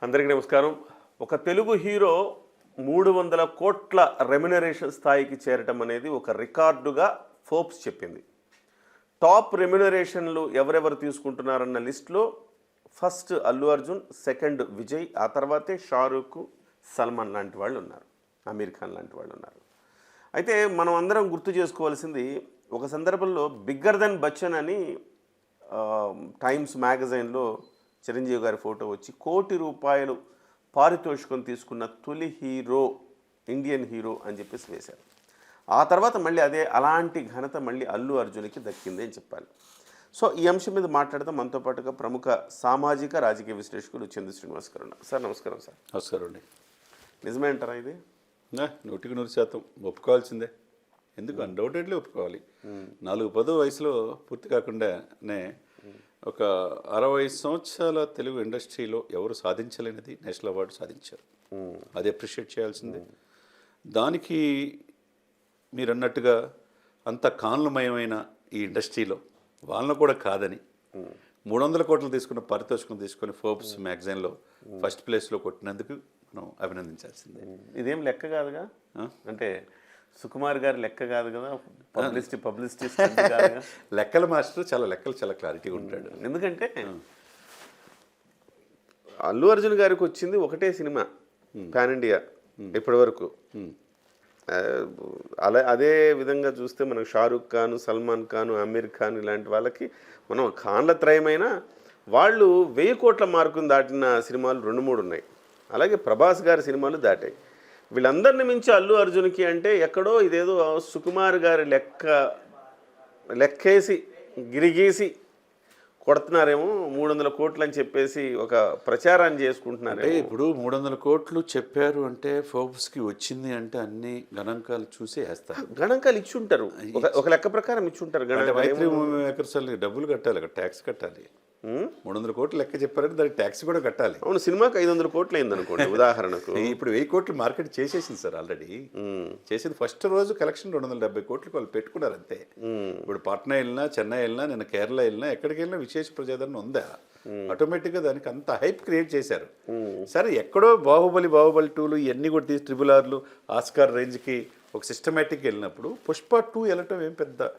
అందరికీ నమస్కారం. ఒక తెలుగు హీరో 300 కోట్ల రెమ్యునరేషన్ స్థాయికి చేరటం అనేది ఒక రికార్డుగా ఫోర్బ్స్ చెప్పింది. టాప్ రెమ్యునరేషన్లు ఎవరెవరు తీసుకుంటున్నారన్న లిస్టులో ఫస్ట్ అల్లు అర్జున్, సెకండ్ విజయ్, ఆ తర్వాతే షారూఖ్, సల్మాన్ లాంటి వాళ్ళు ఉన్నారు, అమీర్ ఖాన్ లాంటి వాళ్ళు ఉన్నారు. అయితే మనం అందరం గుర్తు చేసుకోవాల్సింది, ఒక సందర్భంలో బిగ్గర్ దెన్ బచ్చన్ అని టైమ్స్ మ్యాగజైన్లో చిరంజీవి గారి ఫోటో వచ్చి ₹1 కోటి పారితోషికం తీసుకున్న తొలి హీరో, ఇండియన్ హీరో అని చెప్పేసి వేశారు. ఆ తర్వాత మళ్ళీ అలాంటి ఘనత మళ్ళీ అల్లు అర్జున్కి దక్కింది అని చెప్పాలి. సో ఈ అంశం మీద మాట్లాడతాం. మనతో పాటుగా ప్రముఖ సామాజిక రాజకీయ విశ్లేషకులు చందు శ్రీనివాస్ గారు ఉన్నారు. సార్ నమస్కారం. సార్ నమస్కారం అండి. నిజమే అంటారా ఇది? 100% ఒప్పుకోవాల్సిందే. ఎందుకు అన్డౌటెడ్లీ ఒప్పుకోవాలి. 4-10 వయసులో పూర్తి కాకుండానే ఒక 60 సంవత్సరాల తెలుగు ఇండస్ట్రీలో ఎవరు సాధించలేనిది నేషనల్ అవార్డు సాధించారు. అది అప్రిషియేట్ చేయాల్సిందే. దానికి మీరు అన్నట్టుగా అంత కాన్లమయమైన ఈ ఇండస్ట్రీలో వాళ్ళను కూడా కాదని 300 కోట్లు తీసుకున్న పారితోషికం తీసుకొని ఫోర్బ్స్ మ్యాగజైన్లో ఫస్ట్ ప్లేస్లో కొట్టినందుకు మనం అభినందించాల్సిందే. ఇదేం లెక్క కాదుగా, అంటే సుకుమార్ గారి లెక్క కాదు కదా, పబ్లిసిటీ లెక్కల మాస్టర్ చాలా క్లారిటీగా ఉంటాడు. ఎందుకంటే అల్లు అర్జున్ గారికి వచ్చింది ఒకటే సినిమా పాన్ ఇండియా ఇప్పటి వరకు. అదే విధంగా చూస్తే మనకు షారూఖ్ ఖాన్, సల్మాన్ ఖాన్, అమీర్ ఖాన్ ఇలాంటి వాళ్ళకి మనం ఖాన్ల త్రయమైన వాళ్ళు 1000 కోట్ల మార్కును దాటిన సినిమాలు 2-3 ఉన్నాయి. అలాగే ప్రభాస్ గారి సినిమాలు దాటాయి. వీళ్ళందరిని మించి అల్లు అర్జున్కి అంటే ఎక్కడో ఇదేదో సుకుమార్ గారి లెక్కేసి గిరిగీసి కొడుతున్నారేమో 300 కోట్లు అని చెప్పేసి ఒక ప్రచారాన్ని చేసుకుంటున్నారు. ఇప్పుడు 300 కోట్లు చెప్పారు అంటే ఫోర్బ్స్కి వచ్చింది అంటే అన్ని గణాంకాలు చూసే వేస్తారు. గణాంకాలు ఇచ్చుంటారు, ఒక లెక్క ప్రకారం ఇచ్చుంటారు. డబ్బులు కట్టాలి, ట్యాక్స్ కట్టాలి. 300 కోట్లు లెక్క చెప్పారంటే దానికి ట్యాక్స్ కూడా కట్టాలి. అవును, సినిమాకి 500 కోట్లు అయింది అనుకోండి ఉదాహరణకు. ఇప్పుడు 1000 కోట్లు మార్కెట్ చేసేసింది సార్. ఆల్రెడీ చేసింది. ఫస్ట్ రోజు కలెక్షన్ 270 కోట్లకి వాళ్ళు పెట్టుకున్నారు అంతే. ఇప్పుడు పాట్నా వెళ్ళినా, చెన్నై వెళ్ళినా, నేను కేరళ వెళ్ళినా, ఎక్కడికి వెళ్ళినా విశేష ప్రజాదరణ ఉందా? ఆటోమేటిక్గా దానికి అంత హైప్ క్రియేట్ చేశారు. సరే, ఎక్కడో బాహుబలి 2లు ఇవన్నీ కూడా తీసి RRRలు ఆస్కార్ రేంజ్కి ఒక సిస్టమేటిక్గా వెళ్ళినప్పుడు పుష్ప 2 వెళ్ళటం ఏం పెద్ద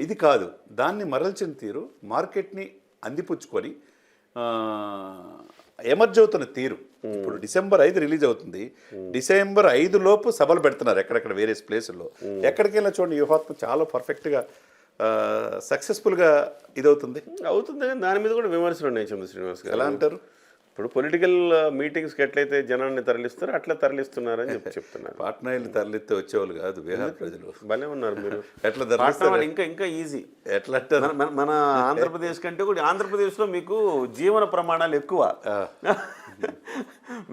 ఇది కాదు. దాన్ని మరల్చిన తీరు, మార్కెట్ని అందిపుచ్చుకొని ఎమర్జ్ అవుతున్న తీరు. ఇప్పుడు December 5 రిలీజ్ అవుతుంది. December 5 లోపు సభలు పెడుతున్నారు ఎక్కడెక్కడ వేరే ప్లేసుల్లో. ఎక్కడికి వెళ్ళినా చూడండి, వ్యూహాత్మక చాలా పర్ఫెక్ట్గా సక్సెస్ఫుల్గా ఇదవుతుంది. కానీ దాని మీద కూడా విమర్శలు ఉన్నాయి చంద్ర శ్రీనివాస్ గారు. ఎలా అంటారు? ఇప్పుడు పొలిటికల్ మీటింగ్స్కి ఎట్లయితే జనాన్ని తరలిస్తారో అట్లా తరలిస్తున్నారని చెప్తున్నారు. పాట్నా వెళ్ళి తరలిస్తే వచ్చేవాళ్ళు కాదు బీహార్ ప్రజలు. భలే ఉన్నారు మీరు. ఎట్లా తరలిస్తారు? ఇంకా ఈజీ. ఎట్లా మన ఆంధ్రప్రదేశ్ కంటే కూడా ఆంధ్రప్రదేశ్లో మీకు జీవన ప్రమాణాలు ఎక్కువ.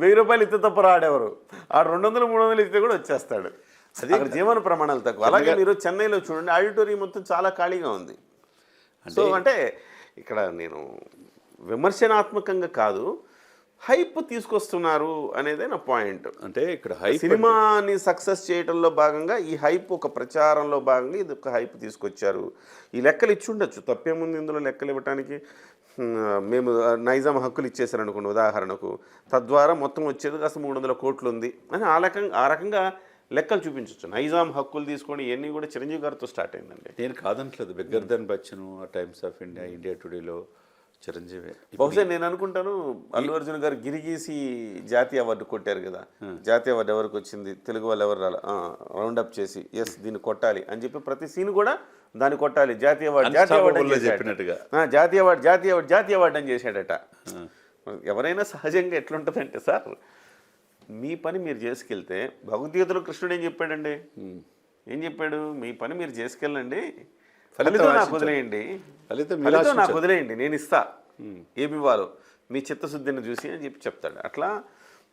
1000 రూపాయలు ఇస్తే తప్ప రాడెవరు. 200-300 ఇస్తే కూడా వచ్చేస్తాడు. అది అక్కడ జీవన ప్రమాణాలు తక్కువ. అలాగే మీరు చెన్నైలో చూడండి, ఆడిటోరియం మొత్తం చాలా ఖాళీగా ఉంది. సో అంటే ఇక్కడ నేను విమర్శనాత్మకంగా కాదు, హైప్ తీసుకొస్తున్నారు అనేదే నా పాయింట్. అంటే ఇక్కడ సినిమాని సక్సెస్ చేయడంలో భాగంగా ఈ హైప్, ఒక ప్రచారంలో భాగంగా ఇది ఒక హైప్ తీసుకొచ్చారు. ఈ లెక్కలు ఇచ్చి ఉండొచ్చు, తప్పేముంది ఇందులో లెక్కలు ఇవ్వడానికి. మేము నైజాం హక్కులు ఇచ్చేసారనుకోండి ఉదాహరణకు, తద్వారా మొత్తం వచ్చేది కాస్త 300 కోట్లు ఉంది అని ఆ రకంగా లెక్కలు చూపించవచ్చు. నైజాం హక్కులు తీసుకొని ఇవన్నీ కూడా చిరంజీవి గారితో స్టార్ట్ అయిందండి. నేను కాదనట్లేదు. Bigger than Bachchan, Times of India, India టుడేలో చిరంజీవి. బహుశా నేను అనుకుంటాను అల్లు అర్జున్ గారు గిరిగీసి జాతీయ అవార్డు కొట్టారు కదా. జాతీయ అవార్డు ఎవరికి వచ్చింది, తెలుగు వాళ్ళు ఎవరు రౌండప్ చేసి ఎస్ దీన్ని కొట్టాలి అని చెప్పి ప్రతి సీన్ కూడా దాన్ని కొట్టాలి, జాతీయ అవార్డు చెప్పినట్టుగా జాతీయ అవార్డు అని చేశాడట. ఎవరైనా సహజంగా ఎట్లుంటుందంటే సార్, మీ పని మీరు చేసుకెళ్తే, భగవద్గీతలో కృష్ణుడు ఏం చెప్పాడండి? ఏం చెప్పాడు? మీ పని మీరు చేసుకెళ్ళండి, ఫలితం నాకు వదిలేయండి, నాకు వదిలేయండి, నేను ఇస్తా, ఏమి ఇవ్వాలో మీ చిత్తశుద్ధిని చూసి అని చెప్పి చెప్తాడు. అట్లా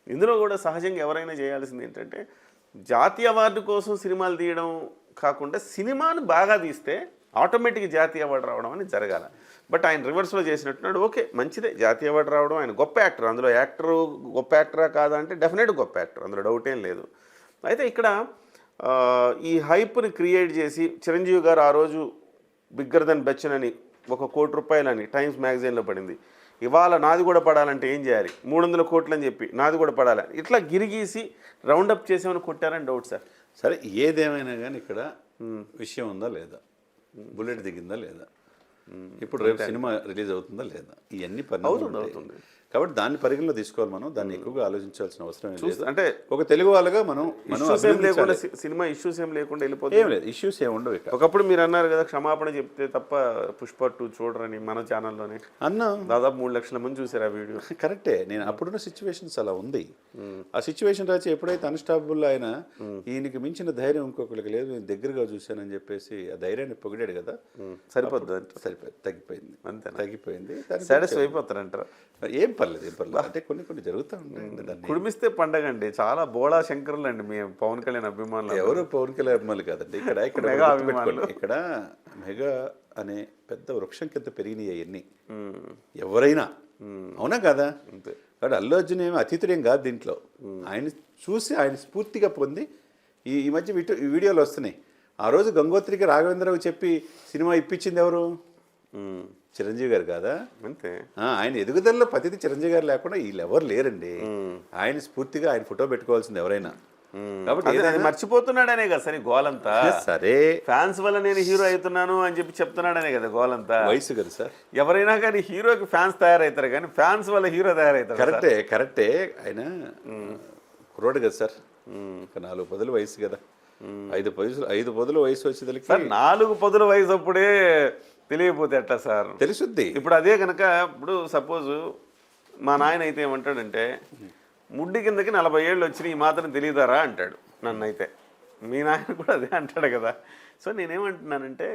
ఇందులో కూడా సహజంగా ఎవరైనా చేయాల్సింది ఏంటంటే, జాతీయ అవార్డు కోసం సినిమాలు తీయడం కాకుండా సినిమాను బాగా తీస్తే ఆటోమేటిక్గా జాతీయ అవార్డు రావడం అని జరగాల. బట్ ఆయన రివర్స్లో చేసినట్టున్నాడు. ఓకే, మంచిదే జాతీయ అవార్డు రావడం. ఆయన గొప్ప యాక్టర్. అందులో గొప్ప యాక్టరా కాదా అంటే డెఫినెట్గా గొప్ప యాక్టర్, అందులో డౌట్ ఏం లేదు. అయితే ఇక్కడ ఈ హైప్ని క్రియేట్ చేసి చిరంజీవి గారు ఆ రోజు బిగ్గర్ దెన్ బచ్చన్ అని ₹1 కోటి టైమ్స్ మ్యాగజైన్లో పడింది. ఇవాళ నాది కూడా పడాలంటే ఏం చేయాలి, 300 కోట్లు అని చెప్పి నాది కూడా పడాలి, ఇట్లా గిరిగీసి రౌండప్ చేసేమని కొట్టారని డౌట్ సార్. సరే ఏదేమైనా కానీ ఇక్కడ విషయం ఉందా లేదా, బుల్లెట్ దిగిందా లేదా, ఇప్పుడు రేపు సినిమా రిలీజ్ అవుతుందా లేదా, ఇవన్నీ అవుతుంది. కాబట్టి దాన్ని పరిగణలో తీసుకోవాలి మనం, దాన్ని ఎక్కువగా ఆలోచించాల్సిన అవసరం లేదు. అంటే ఒక తెలుగు వాళ్ళగా మనం లేకుండా సినిమా ఇష్యూస్ ఏం లేకుండా వెళ్ళిపోతుంది. ఏం లేదు, ఇష్యూస్ ఏమి ఉండవు ఇక్కడ. ఒకప్పుడు మీరు అన్నారు కదా క్షమాపణ చెప్తే తప్ప పుష్ప 2 చూడరని, మన ఛానల్లోనే అన్నా దాదాపు 3 లక్షల మంది చూసారు ఆ వీడియో. కరెక్టే, నేను అప్పుడున్న సిచ్యువేషన్స్ అలా ఉంది. ఆ సిచ్యువేషన్ రాచి ఎప్పుడైతే అన్స్టాపబుల్ ఆయన ఈయనకి మించిన ధైర్యం ఇంకొకరికి లేదు, నేను దగ్గరగా చూశానని చెప్పేసి ఆ ధైర్యాన్ని పొగిడాడు కదా, సరిపోయింది, తగ్గిపోయింది, అంతే తగ్గిపోయింది. సాటిస్ఫై అయిపోతారంటారు. ఏం పర్లేదు అంటే కొన్ని జరుగుతూ ఉంటాయండి. దాన్ని కుడిమిస్తే పండగ అండి, చాలా బోళా శంకరులు అండి మీ పవన్ కళ్యాణ్ అభిమానులు. ఎవరు పవన్ కళ్యాణ్ అభిమానులు కాదండి, ఇక్కడ మెగా అభిమానులు. ఇక్కడ మెగా అనే పెద్ద వృక్షం కింద పెరిగినాయి అవన్నీ ఎవరైనా, అవునా కదా. కాబట్టి అల్లు అర్జున్ ఏమి అతిథుడేం కాదు దీంట్లో, ఆయన చూసి ఆయన స్ఫూర్తిగా పొంది ఈ మధ్య వీడియోలు వస్తున్నాయి. ఆ రోజు గంగోత్రికి రాఘవేంద్రరావు చెప్పి సినిమా ఇప్పించింది ఎవరు, చిరంజీవి గారు కాదా. అంతే, ఆయన ఎదుగుదలలో పతిథి చిరంజీవి గారు లేకుండా వీళ్ళు ఎవరు లేరండి. ఆయన స్ఫూర్తిగా ఆయన ఫోటో పెట్టుకోవాల్సింది ఎవరైనా. కాబట్టి మర్చిపోతున్నాడనే కదా సరే గోలంతా. సరే ఫ్యాన్స్ వల్ల నేను హీరో అవుతున్నాను అని చెప్పి చెప్తున్నాడనే కదా గోలంతా. వయసు కదా సార్, ఎవరైనా కానీ హీరోకి ఫ్యాన్స్ తయారవుతారు కానీ ఫ్యాన్స్ వల్ల హీరో తయారవుతారు. కరెక్టే ఆయన కుర్రోడు కదా సార్, 4 పదుల వయసు కదా, 5 పదుల వయసు వచ్చేదానికి 4 పదుల వయసు అప్పుడే తెలియకపోతే ఎట్లా సార్, తెలుసుద్ది. ఇప్పుడు అదే కనుక, ఇప్పుడు సపోజ్ మా నాయన అయితే ఏమంటాడంటే ముడ్డి కిందకి 40 ఏళ్ళు వచ్చినాయి ఈ మాత్రం తెలియదారా అంటాడు నన్ను అయితే. మీ నాయన కూడా అదే అంటాడు కదా. సో నేనేమంటున్నానంటే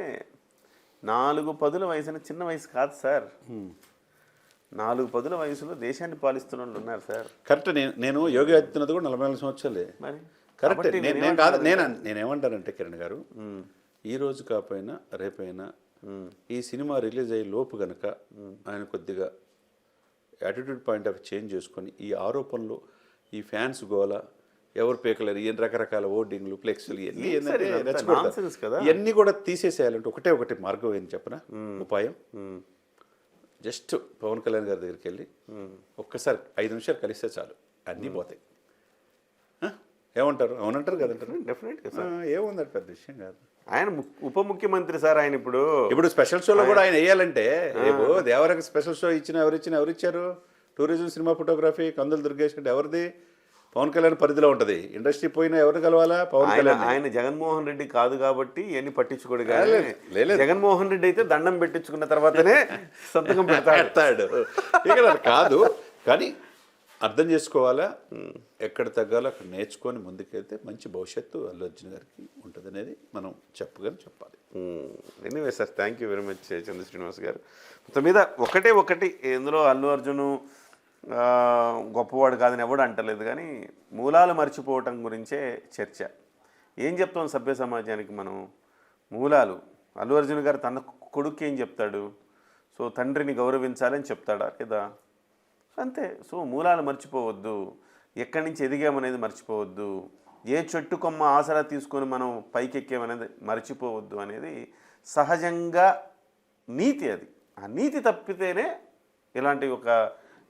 4 పదుల వయసు అనేది చిన్న వయసు కాదు సార్. 4 పదుల వయసులో దేశాన్ని పాలిస్తున్న వాళ్ళు ఉన్నారు సార్. కరెక్ట్. నేను యోగి ఆదిత్యనాథ్ కూడా 44 సంవత్సరాలే. మరి కరెక్ట్. నేనేమంటానంటే కిరణ్ గారు, ఈ రోజు కాకపోయినా రేపైనా ఈ సినిమా రిలీజ్ అయ్యే లోపు కనుక ఆయన కొద్దిగా యాటిట్యూడ్ పాయింట్ ఆఫ్ చేంజ్ చేసుకొని ఈ ఆరోపణలు, ఈ ఫ్యాన్స్ గోల, ఎవరు పేకలేరు, ఈ రకరకాల ఓటింగ్లు, ఫ్లెక్స్లు ఇవన్నీ కూడా తీసేసేయాలంటే ఒకటే మార్గం ఏం చెప్పనా, ఉపాయం. జస్ట్ పవన్ కళ్యాణ్ గారి దగ్గరికి వెళ్ళి ఒక్కసారి 5 నిమిషాలు కలిస్తే చాలు, అన్నీ పోతాయి. ఏమంటారు, అవునంటారు కదంటారు. డెఫినెట్గా ఏముందంటే పెద్ద విషయం కాదు. ఆయన ఉప ముఖ్యమంత్రి సార్. ఆయన ఇప్పుడు స్పెషల్ షోలో కూడా ఆయన వేయాలంటే, రేపు దేవరకు స్పెషల్ షో ఎవరిచ్చారు, టూరిజం సినిమా ఫోటోగ్రఫీ కందులు దుర్గేష్ అంటే ఎవరిది, పవన్ కళ్యాణ్ పరిధిలో ఉంటుంది. ఇండస్ట్రీ పోయినా ఎవరు కలవాలా, పవన్ కళ్యాణ్. ఆయన జగన్మోహన్ రెడ్డి కాదు కాబట్టి ఇవన్నీ పట్టించుకోడు. కానీ జగన్మోహన్ రెడ్డి అయితే దండం పెట్టించుకున్న తర్వాతనే సంతకం పెడతాడు. ఇక్కడ కాదు కానీ అర్థం చేసుకోవాలా, ఎక్కడ తగ్గాలో అక్కడ నేర్చుకొని ముందుకెళ్తే మంచి భవిష్యత్తు అల్లు అర్జున్ గారికి ఉంటుంది అనేది మనం చెప్పాలి. Anyway sir, thank you very much Chandra Srinivas garu. మొత్తం మీద ఒకటి ఇందులో అల్లు అర్జును గొప్పవాడు కాదని ఎవడు అంటలేదు, కానీ మూలాలు మర్చిపోవటం గురించే చర్చ. ఏం చెప్తాం సభ్య సమాజానికి మనం, మూలాలు. అల్లు అర్జున్ గారు తన కొడుకు ఏం చెప్తాడు, సో తండ్రిని గౌరవించాలని చెప్తాడా లేదా, అంతే. సో మూలాలు మర్చిపోవద్దు, ఎక్కడి నుంచి ఎదిగామనేది మర్చిపోవద్దు, ఏ చెట్టు కొమ్మ ఆసరా తీసుకొని మనం పైకెక్కామనేది మర్చిపోవద్దు అనేది సహజంగా నీతి. అది ఆ నీతి తప్పితేనే ఇలాంటి ఒక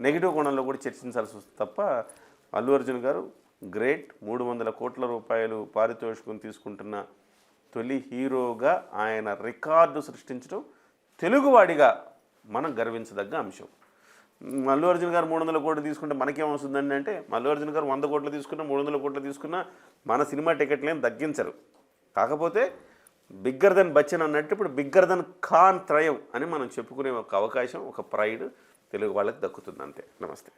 నెగిటివ్ కోణంలో కూడా చర్చించాల్సి వస్తుంది తప్ప, అల్లు అర్జున్ గారు గ్రేట్. 300 కోట్ల రూపాయలు పారితోషికం తీసుకుంటున్న తొలి హీరోగా ఆయన రికార్డు సృష్టించడం తెలుగువాడిగా మనం గర్వించదగ్గ అంశం. అల్లు అర్జున్ గారు 300 కోట్లు తీసుకుంటే మనకేమవుతుందండి అంటే, అల్లు అర్జున్ గారు 100 కోట్లు తీసుకున్నా 300 కోట్లు తీసుకున్నా మన సినిమా టికెట్లేం తగ్గించరు. కాకపోతే బిగ్గర్ దెన్ బచ్చన్ అన్నట్టు ఇప్పుడు బిగ్గర్ దెన్ ఖాన్ త్రయం అని మనం చెప్పుకునే ఒక అవకాశం, ఒక ప్రైడ్ తెలుగు వాళ్ళకి దక్కుతుంది. అంతే. నమస్తే.